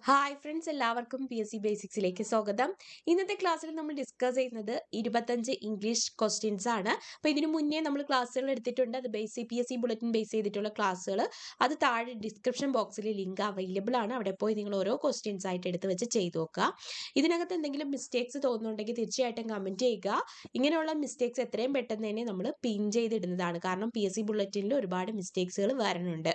Hi friends, എല്ലാവർക്കും PSC ബേസിക്സിലേക്ക് സ്വാഗതം. ഇന്നത്തെ ക്ലാസ്സിൽ നമ്മൾ ഡിസ്കസ് ചെയ്യുന്നത് 25 ഇംഗ്ലീഷ് ക്വസ്റ്റ്യൻസ് ആണ്. അപ്പോൾ ഇതിനു മുന്നേ നമ്മൾ ക്ലാസ്സുകൾ എടുത്തിട്ടുണ്ട്. അത് PSC ബുള്ളറ്റിൻ ബേസ് ചെയ്തിട്ടുള്ള ക്ലാസ്സുകൾ. അത് താഴെ ഡിസ്ക്രിപ്ഷൻ ബോക്സിൽ ലിങ്ക് അവൈലബിൾ ആണ്. അവിടെ പോയി നിങ്ങൾ ഓരോ ക്വസ്റ്റ്യൻസ് ആയിട്ട് എടുത്ത് വെച്ച് ചെയ്തു നോക്കുക. ഇതിനകത്ത് എന്തെങ്കിലും മിസ്റ്റേക്സ് തോന്നുന്നുണ്ടെങ്കിൽ തീർച്ചയായിട്ടും കമൻറ്റ് ചെയ്യുക. ഇങ്ങനെയുള്ള മിസ്റ്റേക്സ് എത്രയും പെട്ടെന്ന് തന്നെ നമ്മൾ പിൻ ചെയ്തിടുന്നതാണ്. കാരണം PSC ബുള്ളറ്റിനിൽ ഒരുപാട് മിസ്റ്റേക്സുകൾ വരുന്നുണ്ട്.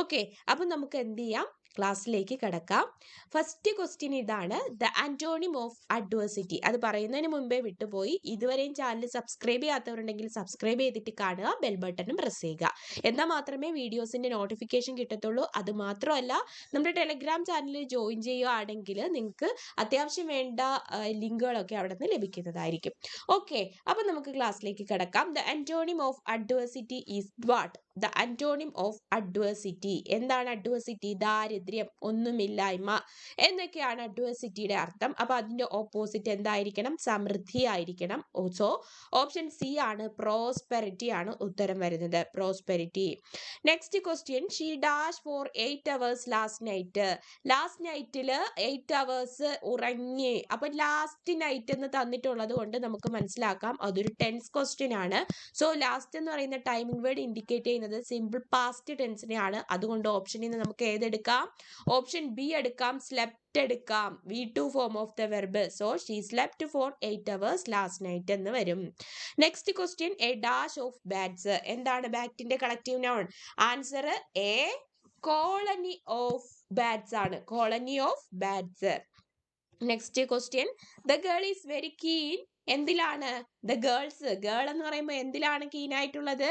ഓക്കെ, അപ്പം നമുക്ക് എന്ത് ചെയ്യാം, ക്ലാസ്സിലേക്ക് കിടക്കാം. ഫസ്റ്റ് ക്വസ്റ്റ്യൻ ഇതാണ്, ദ ആന്റോണിം ഓഫ് അഡ്വേഴ്സിറ്റി. അത് പറയുന്നതിന് മുമ്പേ വിട്ടുപോയി, ഇതുവരെയും ചാനൽ സബ്സ്ക്രൈബ് ചെയ്യാത്തവരുണ്ടെങ്കിൽ സബ്സ്ക്രൈബ് ചെയ്തിട്ട് കാണുക, ബെൽ ബട്ടണും പ്രസ് ചെയ്യുക. എന്നാൽ മാത്രമേ വീഡിയോസിന്റെ നോട്ടിഫിക്കേഷൻ കിട്ടത്തുള്ളൂ. അത് മാത്രമല്ല, നമ്മുടെ ടെലഗ്രാം ചാനലിൽ ജോയിൻ ചെയ്യുകയാണെങ്കിൽ നിങ്ങൾക്ക് അത്യാവശ്യം വേണ്ട ലിങ്കുകളൊക്കെ അവിടെ നിന്ന് ലഭിക്കുന്നതായിരിക്കും. ഓക്കെ, അപ്പം നമുക്ക് ക്ലാസ്സിലേക്ക് കിടക്കാം. The antonym of adversity is what? The antonym of adversity എന്താണ്? അഡ്വേഴ്സിറ്റി ദാരിദ്ര്യം, ഒന്നുമില്ലായ്മ എന്നൊക്കെയാണ് അഡ്വേഴ്സിറ്റിയുടെ അർത്ഥം. അപ്പൊ അതിന്റെ ഓപ്പോസിറ്റ് എന്തായിരിക്കണം? സമൃദ്ധി ആയിരിക്കണം. സോ ഓപ്ഷൻ സി ആണ്, പ്രോസ്പെരിറ്റി ആണ് ഉത്തരം വരുന്നത്. Prosperity. Next question, she dash for 8 hours last night. Last നൈറ്റില് 8 hours ഉറങ്ങി. അപ്പൊ ലാസ്റ്റ് നൈറ്റ് എന്ന് തന്നിട്ടുള്ളത് കൊണ്ട് നമുക്ക് മനസ്സിലാക്കാം അതൊരു ടെൻസ് ക്വസ്റ്റ്യൻ ആണ്. സോ ലാസ്റ്റ് എന്ന് പറയുന്ന ടൈമിംഗ് വേർഡ് ഇൻഡിക്കേറ്റ് ചെയ്യുന്നത് സിമ്പിൾ പാസ്റ്റ് ടെൻസിനെയാണ്. അതുകൊണ്ട് ഓപ്ഷനിൽ നിന്ന് നമുക്ക് ഏതെടുക്കാം? ഓപ്ഷൻ ബി എടുക്കാം, സ്ലെപ്റ്റ് എടുക്കാം. V2 form of the verb. So she slept for 8 hours last night എന്ന് വരും. Next question, a dash of bats. എന്താണ് ബാറ്റിന്റെ collective noun? Answer A, colony of bats ആണ്. Colony of bats. Next question, the girl is very keen. എന്തിലാണ്? The girls, girl എന്ന് പറയുമ്പോൾ എന്തിലാണ് keen ആയിട്ടുള്ളത്?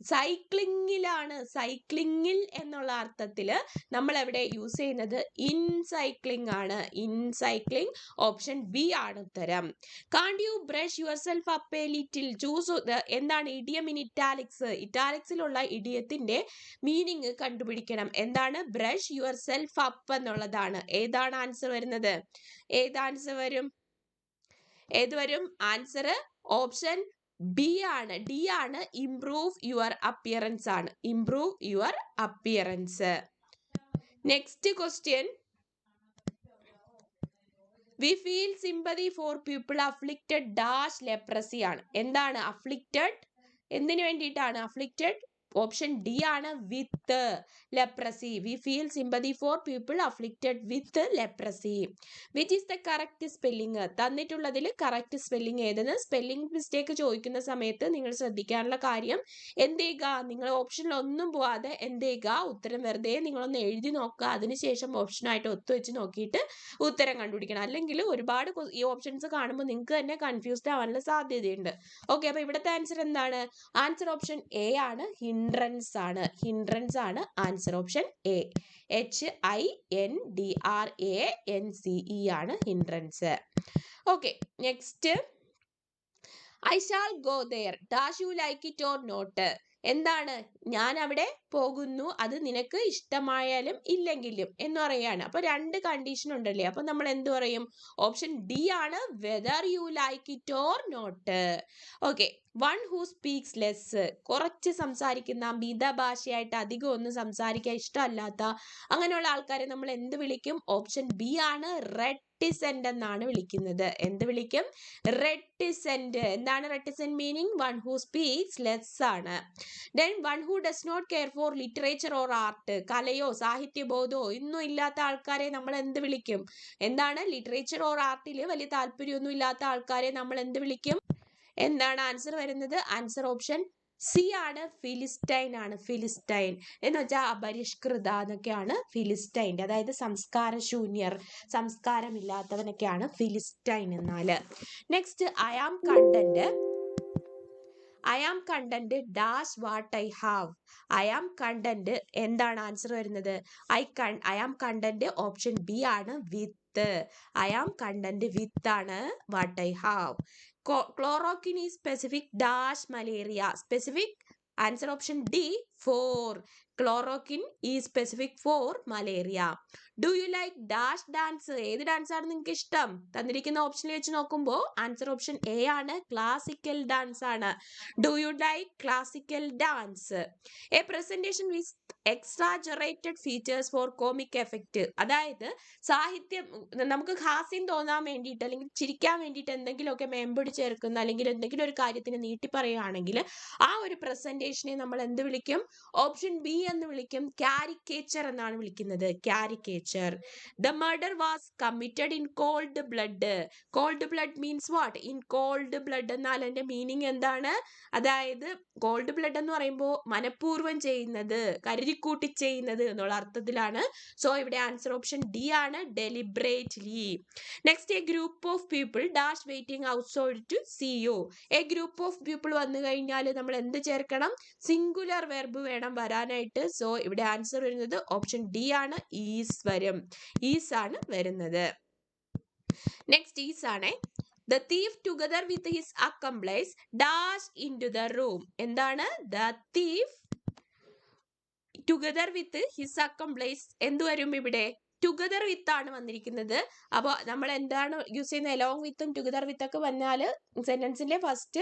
സൈക്ലിങ്ങിലാണ്. സൈക്ലിങ്ങിൽ എന്നുള്ള അർത്ഥത്തില് നമ്മൾ എവിടെ യൂസ് ചെയ്യുന്നത്? ഇൻ സൈക്ലിംഗ് ആണ്. In cycling. ഓപ്ഷൻ ബി ആണ് ഉത്തരം. കാണ്ട് U brush your self up A little. Choose എന്താണ് ഇഡിയം ഇൻ ഇറ്റാലിക്സ്. ഇറ്റാലിക്സിലുള്ള ഇഡിയത്തിന്റെ മീനിങ് കണ്ടുപിടിക്കണം. എന്താണ്? ബ്രഷ് യുവർ സെൽഫ് അപ്പ് എന്നുള്ളതാണ്. ഏതാണ് ആൻസർ വരുന്നത്? ഏത് ആൻസർ വരും? ഏത് വരും ആൻസർ? ഓപ്ഷൻ ബി ആണ്, ഡി ആണ്. ഇംപ്രൂവ് യുവർ അപ്പിയറൻസ് ആണ്. Improve your appearance. Next question, we feel sympathy for people afflicted dash leprosy ആണ്. എന്താണ് അഫ്ലിക്റ്റഡ്? എന്തിനു വേണ്ടിയിട്ടാണ് അഫ്ലിക്റ്റഡ്? ഓപ്ഷൻ ഡി ആണ്, with leprosy. We feel sympathy for people afflicted with leprosy. Which is the correct spelling? തന്നിട്ടുള്ളതിൽ correct spelling ഏതെന്ന് spelling mistake ചോദിക്കുന്ന സമയത്ത് നിങ്ങൾ ശ്രദ്ധിക്കാനുള്ള കാര്യം, എന്ത് ചെയ്യുക? നിങ്ങൾ ഓപ്ഷനിൽ ഒന്നും പോവാതെ എന്ത് ചെയ്യുക? ഉത്തരം വെറുതെ നിങ്ങളൊന്ന് എഴുതി നോക്കുക. അതിനുശേഷം ഓപ്ഷനായിട്ട് ഒത്തുവെച്ച് നോക്കിയിട്ട് ഉത്തരം കണ്ടുപിടിക്കണം. അല്ലെങ്കിൽ ഒരുപാട് ഈ ഓപ്ഷൻസ് കാണുമ്പോൾ നിങ്ങൾക്ക് തന്നെ കൺഫ്യൂസ്ഡ് ആവാനുള്ള സാധ്യതയുണ്ട്. ഓക്കെ, അപ്പൊ ഇവിടുത്തെ ആൻസർ എന്താണ്? ആൻസർ ഓപ്ഷൻ എ ആണ്, ഹിൻഡ്രൻസ് ആണ്. ഹിൻഡ്രൻസ് ആണ് ആൻസർ. ഓപ്ഷൻ എ, HINDRANCE ആണ് hindrance. Okay, next, I shall go there dash you like it or not. എന്താണ്? ഞാൻ അവിടെ പോകുന്നു, അത് നിനക്ക് ഇഷ്ടമായാലും ഇല്ലെങ്കിലും എന്ന് പറയാണ്. അപ്പൊ രണ്ട് കണ്ടീഷൻ ഉണ്ടല്ലേ, അപ്പൊ നമ്മൾ എന്ത് പറയും? ഓപ്ഷൻ ഡി ആണ്, whether you like it or not. Okay, one who speaks less. കുറച്ച് സംസാരിക്കുന്ന, മിതഭാഷയായിട്ട് അധികം ഒന്നും സംസാരിക്കാൻ ഇഷ്ടമല്ലാത്ത അങ്ങനെയുള്ള ആൾക്കാരെ നമ്മൾ എന്ത് വിളിക്കും? ഓപ്ഷൻ ബി ആണ്, റെറ്റിസെന്റ് എന്നാണ് വിളിക്കുന്നത്. എന്ത് വിളിക്കും? റെറ്റിസെന്റ്. എന്താണ് reticent meaning? One who speaks less ആണ്. Then one who does not care for literature or art. കലയോ സാഹിത്യബോധമോ ഒന്നും ഇല്ലാത്ത ആൾക്കാരെ നമ്മൾ എന്ത് വിളിക്കും? എന്താണ്? ലിറ്ററേച്ചർ ഓർ ആർട്ടിൽ വലിയ താല്പര്യമൊന്നും ഇല്ലാത്ത ആൾക്കാരെ നമ്മൾ എന്ത് വിളിക്കും? എന്താണ് ആൻസർ വരുന്നത്? ആൻസർ ഓപ്ഷൻ സി ആണ്, ഫിലിസ്റ്റൈൻ ആണ്. ഫിലിസ്റ്റൈൻ എന്ന് വെച്ചാൽ അപരിഷ്കൃത എന്നൊക്കെയാണ് ഫിലിസ്റ്റൈൻ്റെ. അതായത് സംസ്കാരശൂന്യർ, സംസ്കാരമില്ലാത്തവനൊക്കെയാണ് ഫിലിസ്റ്റൈൻ എന്നാല്. Next, I am content. I am content dash what I have. I am content എന്താണ് ആൻസർ വരുന്നത്? I am content option B ആണ്, with. I am content with ആണ് what I have. Chloroquine is specific dash malaria. Specific answer option D, 4. Chloroquine is specific for malaria. Do you like dash dance? ഏത് dance ആണ് നിങ്ങൾക്ക് ഇഷ്ടം? തന്നിരിക്കുന്ന ഓപ്ഷനിൽ വെച്ച് നോക്കുമ്പോൾ ആൻസർ ഓപ്ഷൻ എ ആണ്, ക്ലാസിക്കൽ ഡാൻസ് ആണ്. Do you like classical dance? A presentation with exaggerated features for comic effect. അതായത് സാഹിത്യം, നമുക്ക് ഹാസ്യം തോന്നാൻ വേണ്ടിയിട്ട് അല്ലെങ്കിൽ ചിരിക്കാൻ വേണ്ടിയിട്ട് എന്തെങ്കിലുമൊക്കെ മേമ്പൊടി ചേർക്കുന്ന അല്ലെങ്കിൽ എന്തെങ്കിലും ഒരു കാര്യത്തിന് നീട്ടി പറയുകയാണെങ്കിൽ ആ ഒരു പ്രസന്റേഷനെ നമ്മൾ എന്ത് വിളിക്കും? ഓപ്ഷൻ ബി എന്ന് വിളിക്കും, കാരിക്കേച്ചർ എന്നാണ് വിളിക്കുന്നത്. Caricature. The murder was committed in called blood. Called blood means what? In called blood എന്നാൽ അതിന്റെ മീനിങ് എന്താണ്? അതായത് കോൾഡ് ബ്ലഡ് എന്ന് പറയുമ്പോൾ മനഃപൂർവ്വം ചെയ്യുന്നത്, കരുതിക്കൂട്ടി ചെയ്യുന്നത് എന്നുള്ള അർത്ഥത്തിലാണ്. സോ ഇവിടെ ആൻസർ ഓപ്ഷൻ ഡി ആണ്, deliberately. Next, a group of people dash waiting outside to see you. A group of people വന്നു കഴിഞ്ഞാൽ നമ്മൾ എന്ത് ചേർക്കണം? സിംഗുലർ വെർബ് വേണം വരാനായിട്ട്. സോ ഇവിടെ ആൻസർ വരുന്നത് ഓപ്ഷൻ ഡി ആണ്, ഈസ് വരും. ഈസ് ആണ് വരുന്നത്. നെക്സ്റ്റ് ഈസ് ആണ്. The thief together with his accomplice dash into the room. എന്താണ്? The thief together with his accomplice എന്ത് വരും ഇവിടെ? ടുഗദർ വിത്ത് ആണ് വന്നിരിക്കുന്നത്. അപ്പോൾ നമ്മൾ എന്താണ് യൂസ് ചെയ്യുന്നത്? എലോങ് വിത്തും ടുഗദർ വിത്ത് ഒക്കെ വന്നാൽ സെന്റൻസിന്റെ ഫസ്റ്റ്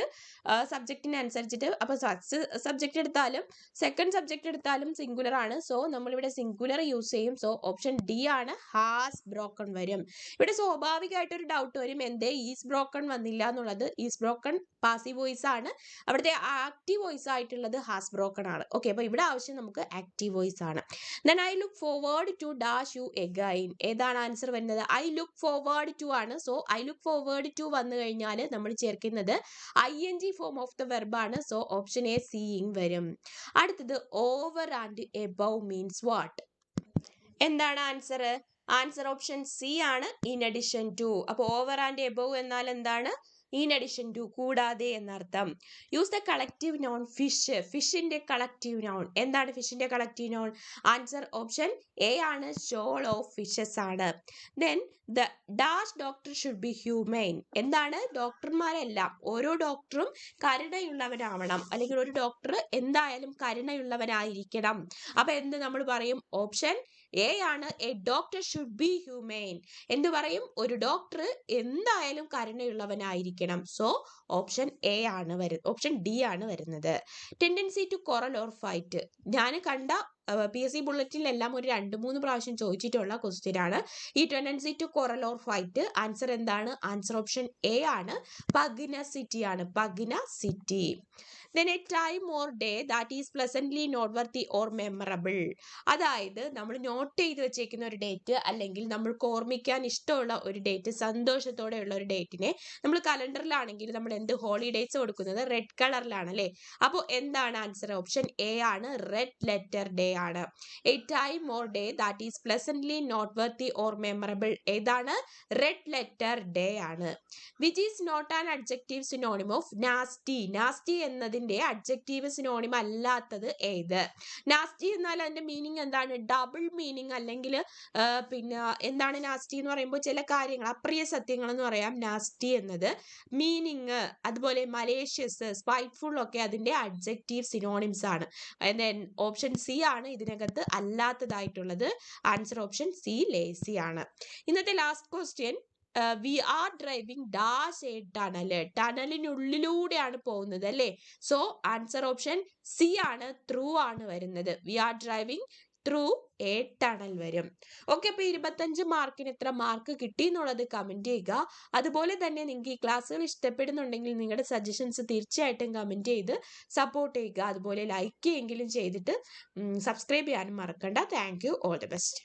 സബ്ജക്റ്റിന് അനുസരിച്ചിട്ട്, അപ്പോൾ ഫസ്റ്റ് സബ്ജക്റ്റ് എടുത്താലും സെക്കൻഡ് സബ്ജക്റ്റ് എടുത്താലും സിംഗുലർ ആണ്. സോ നമ്മളിവിടെ സിംഗുലർ യൂസ് ചെയ്യും. സോ ഓപ്ഷൻ ഡി ആണ്, ഹാസ് ബ്രോക്കൺ വരും. ഇവിടെ സ്വാഭാവികമായിട്ടൊരു ഡൗട്ട് വരും, എന്തേ ഈസ് ബ്രോക്കൺ വന്നില്ല എന്നുള്ളത്. ഈസ് ബ്രോക്കൺ പാസീവ് വോയിസ് ആണ്, അവിടുത്തെ ആക്റ്റീവ് വോയിസ് ആയിട്ടുള്ളത് ഹാസ് ബ്രോക്കൺ ആണ്. ഓക്കെ, അപ്പോൾ ഇവിടെ ആവശ്യം നമുക്ക് ആക്റ്റീവ് വോയിസ് ആണ്. Then I look forward to dash you again. ഏതാണ് ആൻസർ വരുന്നത്? ഐ ലുക്ക് ഫോർവേഡ് ടു ആണ്. So I look forward to വന്നു കഴിഞ്ഞാൽ നമ്മൾ ചേർക്കുന്നത് ING form of the verb ആണ്. സോ ഓപ്ഷൻ എ സീയിങ് വരും. അടുത്തത് over and above means what? എന്താണ് ആൻസർ? ആൻസർ ഓപ്ഷൻ സി ആണ്, ഇൻ അഡിഷൻ ടു. അപ്പോൾ ഓവർ ആൻഡ് എബവ് എന്നാൽ എന്താണ്? ഇൻ അഡിഷൻ ടു, കൂടാതെ എന്നർത്ഥം. Use the collective noun fish. ഫിഷിന്റെ കളക്റ്റീവ് നോൺ എന്താണ്? ഫിഷിന്റെ collective noun answer option A ആണ്, ഷോൾ ഓഫ് ഫിഷസ് ആണ്. Then the dash doctor should be humane. എന്താണ്? ഡോക്ടർമാരെല്ലാം, ഓരോ ഡോക്ടറും കരുണയുള്ളവനാവണം, അല്ലെങ്കിൽ ഒരു ഡോക്ടർ എന്തായാലും കരുണയുള്ളവനായിരിക്കണം. അപ്പൊ എന്ത് നമ്മൾ പറയും? ഓപ്ഷൻ എ ആണ്, A doctor should be humane. എന്ത് പറയും? ഒരു ഡോക്ടർ എന്തായാലും കരുണയുള്ളവനായിരിക്കണം. സോ ഓപ്ഷൻ എ ആണ് വരുന്നത്, ഓപ്ഷൻ ഡി ആണ് വരുന്നത്. Tendency to quarrel or fight. ഞാൻ കണ്ട PSC ബുള്ളറ്റിലെല്ലാം ഒരു 2-3 പ്രാവശ്യം ചോദിച്ചിട്ടുള്ള ക്വസ്റ്റ്യൻ ആണ് ഈ tendency to quarrel or fight. Answer എന്താണ്? ആൻസർ ഓപ്ഷൻ എ ആണ്, പഗ്നസിറ്റി ആണ്, പഗ്നസിറ്റി. Then a time or day that is pleasantly noteworthy or memorable. അതായത് നമ്മൾ നോട്ട് ചെയ്ത് വെച്ചേക്കുന്ന ഒരു ഡേറ്റ്, അല്ലെങ്കിൽ നമ്മൾക്ക് ഓർമ്മിക്കാൻ ഇഷ്ടമുള്ള ഒരു ഡേറ്റ്, സന്തോഷത്തോടെയുള്ള ഒരു ഡേറ്റിനെ നമ്മൾ കലണ്ടറിലാണെങ്കിൽ നമ്മൾ എന്ത് ഹോളിഡേയ്സ് കൊടുക്കുന്നത്? റെഡ് കളറിലാണ് അല്ലേ? അപ്പോൾ എന്താണ് ആൻസർ? ഓപ്ഷൻ എ ആണ്, റെഡ് ലെറ്റർ ഡേ ആണ്. A time or day that is pleasantly noteworthy or memorable ഏതാണ്? റെഡ് ലെറ്റർ ഡേ ആണ്. Which is not an adjective synonym of nasty. Nasty എന്നതിന്റെ അഡ്ജക്റ്റീവ് സിനോണിം അല്ലാത്തത് ഏത്? നാസ്റ്റി എന്നാൽ അതിന്റെ meaning എന്താണ്? ഡബിൾ മീനിങ്, അല്ലെങ്കിൽ പിന്നെ എന്താണ് നാസ്റ്റി എന്ന് പറയുമ്പോൾ? ചില കാര്യങ്ങൾ, അപ്രിയ സത്യങ്ങൾ എന്ന് പറയാം നാസ്റ്റി എന്നത്. മീനിങ്, അതുപോലെ മലേഷ്യസ്, സ്പൈറ്റ്ഫുൾ ഒക്കെ അതിന്റെ അഡ്ജക്റ്റീവ് സിനോണിംസ് ആണ്. ഓപ്ഷൻ സി ആണ് ഇതിനകത്ത് അല്ലാത്തതായിട്ടുള്ളത്. ആൻസർ ഓപ്ഷൻ സി, ലേസി ആണ്. ഇന്നത്തെ last question, we are driving dash a tunnel. ടണലിനുള്ളിലൂടെയാണ് പോകുന്നത് അല്ലേ? സോ ആൻസർ ഓപ്ഷൻ സി ആണ്, ത്രൂ ആണ് വരുന്നത്. We are driving through a tunnel വരും. ഓക്കെ, അപ്പൊ 25 മാർക്കിന് എത്ര മാർക്ക് കിട്ടി എന്നുള്ളത് കമന്റ് ചെയ്യുക. അതുപോലെ തന്നെ നിങ്ങൾക്ക് ഈ ക്ലാസ്സുകൾ ഇഷ്ടപ്പെടുന്നുണ്ടെങ്കിൽ നിങ്ങളുടെ സജഷൻസ് തീർച്ചയായിട്ടും കമന്റ് ചെയ്ത് സപ്പോർട്ട് ചെയ്യുക. അതുപോലെ ലൈക്ക് ചെയ്യെങ്കിലും ചെയ്തിട്ട് സബ്സ്ക്രൈബ് ചെയ്യാനും മറക്കണ്ട. Thank you, all the best.